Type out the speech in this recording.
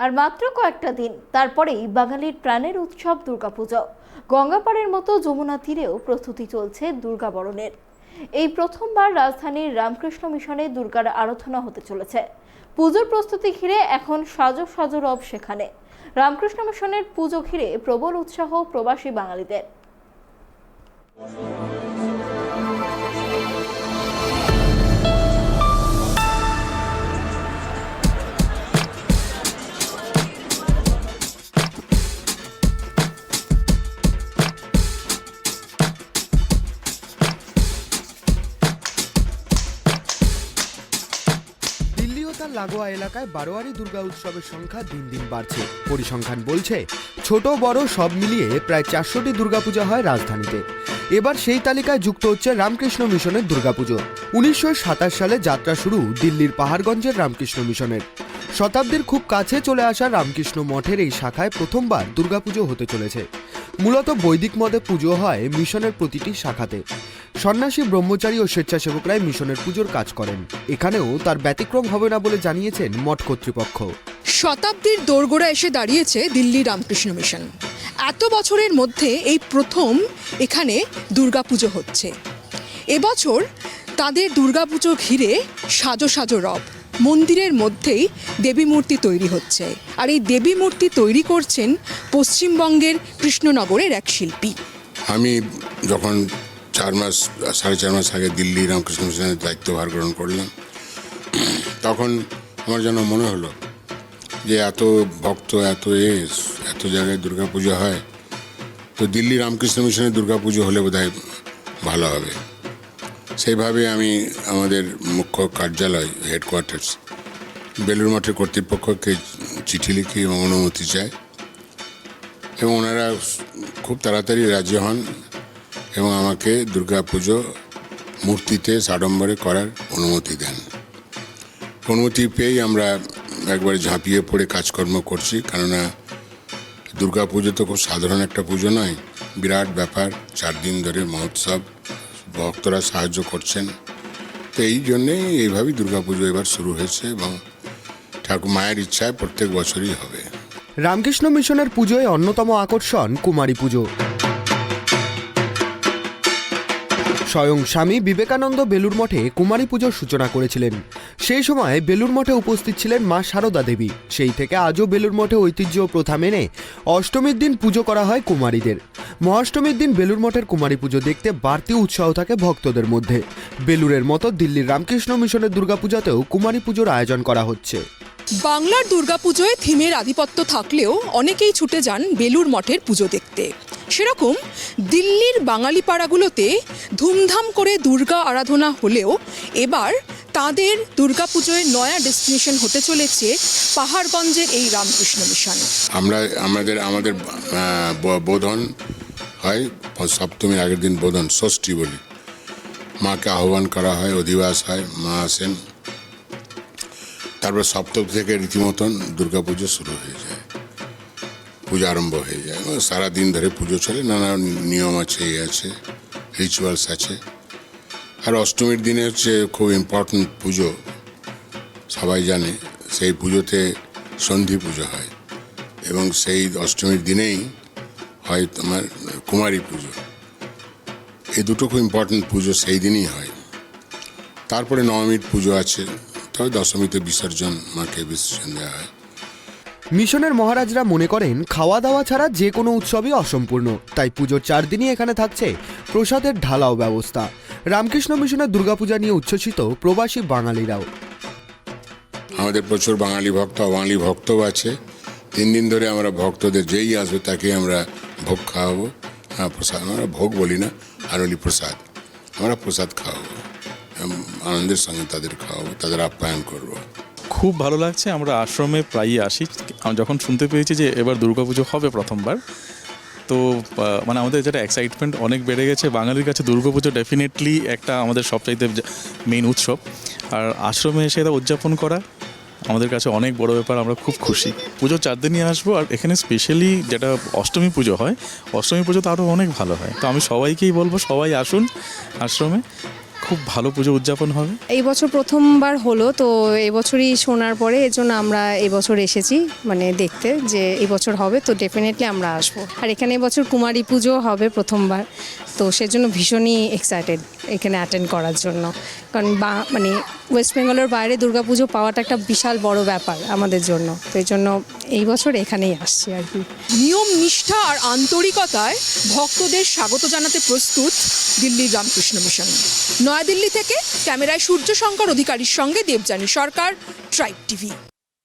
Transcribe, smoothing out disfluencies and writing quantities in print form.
আর মাত্র কয়েকটা দিন তারপরেই বাঙালির প্রাণের উৎসব দুর্গাপুজো। গঙ্গাপাড়ের মতো যমুনা তীরেও প্রস্তুতি চলছে দুর্গা বরণের। এই প্রথমবার রাজধানীর রামকৃষ্ণ মিশনে দুর্গার আরাধনা হতে চলেছে। পুজোর প্রস্তুতি ঘিরে এখন সাজো সাজো রব সেখানে। রামকৃষ্ণ মিশনের পুজো ঘিরে প্রবল উৎসাহ প্রবাসী বাঙালিদের। তার লাগোয়া এলাকায় বারোয়ারি দুর্গা উৎসবের সংখ্যা দিন দিন বাড়ছে। পরিসংখ্যান বলছে ছোট বড় সব মিলিয়ে প্রায় 400টি দুর্গাপূজা হয় রাজধানীতে। এবার সেই তালিকায় যুক্ত হচ্ছে রামকৃষ্ণ মিশনের দুর্গাপুজো। 1927 সালে যাত্রা শুরু দিল্লির পাহাড়গঞ্জের রামকৃষ্ণ মিশনের। শতাব্দীর খুব কাছে চলে আসা রামকৃষ্ণ মঠের এই শাখায় প্রথমবার দুর্গাপুজো হতে চলেছে। মূলত বৈদিক মতে পুজো হয় মিশনের প্রতিটি শাখাতে। সন্ন্যাসী, ব্রহ্মচারী ও স্বেচ্ছাসেবকরাই মিশনের পুজোর কাজ করেন। এখানেও তার ব্যতিক্রম হবে না বলে জানিয়েছেন মঠ কর্তৃপক্ষ। শতাব্দীর দোরগোড়া এসে দাঁড়িয়েছে দিল্লি রামকৃষ্ণ মিশন। এত বছরের মধ্যে এই প্রথম এখানে দুর্গাপুজো হচ্ছে। এবছর তাদের দুর্গাপুজো ঘিরে সাজো সাজো রব। মন্দিরের মধ্যেই দেবী মূর্তি তৈরি হচ্ছে, আর এই দেবী মূর্তি তৈরি করছেন পশ্চিমবঙ্গের কৃষ্ণনগরের এক শিল্পী। আমি যখন 4.5 মাস আগে দিল্লি রামকৃষ্ণ মিশনের দায়িত্বভার গ্রহণ করলাম, তখন আমার যেন মনে হলো যে এত ভক্ত, এত জায়গায় দুর্গাপুজো হয়, তো দিল্লি রামকৃষ্ণ মিশনের দুর্গাপুজো হলে বোধহয় ভালো হবে। সেইভাবে আমি আমাদের মুখ্য কার্যালয়, হেডকোয়ার্টার্স, বেলুড় মঠের কর্তৃপক্ষকে চিঠি লিখি এবং অনুমতি চাই, এবং ওনারা খুব তাড়াতাড়ি রাজি হন এবং আমাকে দুর্গাপুজো মূর্তিতে সাড়ম্বরে করার অনুমতি দেন। অনুমতি পেয়েই আমরা একবারে ঝাঁপিয়ে পড়ে কাজকর্ম করছি, কেননা দুর্গাপুজো তো খুব সাধারণ একটা পুজো নয়, বিরাট ব্যাপার। 4 দিন ধরে মহোৎসব, ভক্তরা সাহায্য করছেন। তো এই জন্যেই এইভাবেই দুর্গাপুজো এবার শুরু হয়েছে এবং ঠাকুর মায়ের ইচ্ছায় প্রত্যেক বছরই হবে। রামকৃষ্ণ মিশনের পুজোয় অন্যতম আকর্ষণ কুমারী পুজো। স্বয়ং স্বামী বিবেকানন্দ বেলুড় মঠে কুমারী পুজোর সূচনা করেছিলেন। সেই সময় বেলুড় মঠে উপস্থিত ছিলেন মা শারদা দেবী। সেই থেকে আজও বেলুড় মঠে ঐতিহ্য ও প্রথা মেনে অষ্টমীর দিন পুজো করা হয় কুমারীদের। মহাষ্টমীর দিন বেলুড় মঠের কুমারী পুজো দেখতে বাড়তি উৎসাহ থাকে ভক্তদের মধ্যে। বেলুড়ের মতো দিল্লির রামকৃষ্ণ মিশনের দুর্গাপূজাতেও কুমারী পুজোর আয়োজন করা হচ্ছে। বাংলার দুর্গাপুজোয় থিমের আধিপত্য থাকলেও অনেকেই ছুটে যান বেলুড় মঠের পুজো দেখতে। সেরকম দিল্লির বাঙালি পাড়াগুলোতে ধুমধাম করে দুর্গা আরাধনা হলেও এবার তাদের দুর্গাপুজোয় নয়া ডেস্টিনেশন হতে চলেছে পাহাড়গঞ্জের এই রামকৃষ্ণ মিশন। আমাদের বোধন হয় সপ্তমীর আগের দিন, বোধন ষষ্ঠী বলি। মাকে আহ্বান করা হয়, অধিবাস হয়, মা আসেন। তারপর সপ্তম থেকে রীতিমতন দুর্গাপুজো শুরু হয়ে যায়, পূজা আরম্ভ হয়ে যায়। সারাদিন ধরে পুজো চলে, নানা নিয়ম আছে, রিচুয়ালস আছে। আর অষ্টমীর দিনে হচ্ছে খুব ইম্পর্টেন্ট পুজো, সবাই জানে। সেই পুজোতে সন্ধি পুজো হয় এবং সেই অষ্টমীর দিনেই হয় তোমার কুমারী পুজো। এই দুটো খুব ইম্পর্টেন্ট পুজো সেই দিনই হয়। তারপরে নবমীর পুজো আছে, তবে দশমীতে বিসর্জন, মাকে বিসর্জন দেওয়া হয়। মিশনের মহারাজরা মনে করেন খাওয়া দাওয়া ছাড়া যে কোনো উৎসবই অসম্পূর্ণ, তাই পুজোর 4 দিনই এখানে থাকছে প্রসাদের ঢালাও ব্যবস্থা। রামকৃষ্ণ মিশনের দুর্গাপূজা নিয়ে উচ্ছ্বসিত প্রবাসী বাঙালিরাও। আমাদের প্রচুর বাঙালি ভক্তও আছে। 3 দিন ধরে আমরা ভক্তদের যেই আসবে তাকে আমরা ভোগ খাওয়াবো। প্রসাদ, আমরা ভোগ বলি না, আর বলি প্রসাদ। আমরা প্রসাদ খাওয়াবো, আনন্দের সঙ্গে তাদের খাওয়াবো, তাদের আপ্যায়ন করবো। খুব ভালো লাগছে। আমরা আশ্রমে প্রায়ই আসি। যখন শুনতে পেয়েছি যে এবার দুর্গাপুজো হবে প্রথমবার, তো মানে আমাদের যেটা এক্সাইটমেন্ট অনেক বেড়ে গেছে। বাঙালির কাছে দুর্গাপুজো ডেফিনেটলি একটা আমাদের সবচাইতে মেইন উৎসব, আর আশ্রমে এসে এটা উদযাপন করা আমাদের কাছে অনেক বড় ব্যাপার। আমরা খুব খুশি। পুজো 4 দিনই আসবো, আর এখানে স্পেশালি যেটা অষ্টমী পুজো হয়, অষ্টমী পুজো তো আরও অনেক ভালো হয়। তো আমি সবাইকেই বলবো, সবাই আসুন আশ্রমে, খুব ভালো পুজো উদযাপন হবে। এই বছর প্রথমবার হলো, তো এবছরই শোনার পরে এর জন্য আমরা এবছর এসেছি মানে দেখতে যে এই বছর হবে, তো ডেফিনেটলি আমরা আসবো। আর এখানে এবছর কুমারী পুজো হবে প্রথমবার, তো সেজন্য ভীষণই এক্সাইটেড এখানে অ্যাটেন্ড করার জন্য। কারণ মানে ওয়েস্ট বেঙ্গলের বাইরে দুর্গাপুজো পাওয়াটা একটা বিশাল বড় ব্যাপার আমাদের জন্য, তো এই জন্য এই বছর এখানেই আসছি আর কি। নিয়ম নিষ্ঠা আর আন্তরিকতায় ভক্তদের স্বাগত জানাতে প্রস্তুত দিল্লির রামকৃষ্ণ মিশন। নয়াদিল্লি থেকে ক্যামেরায় সূর্য শঙ্কর অধিকারীর সঙ্গে দেবযানী সরকার, ট্রাইব টিভি।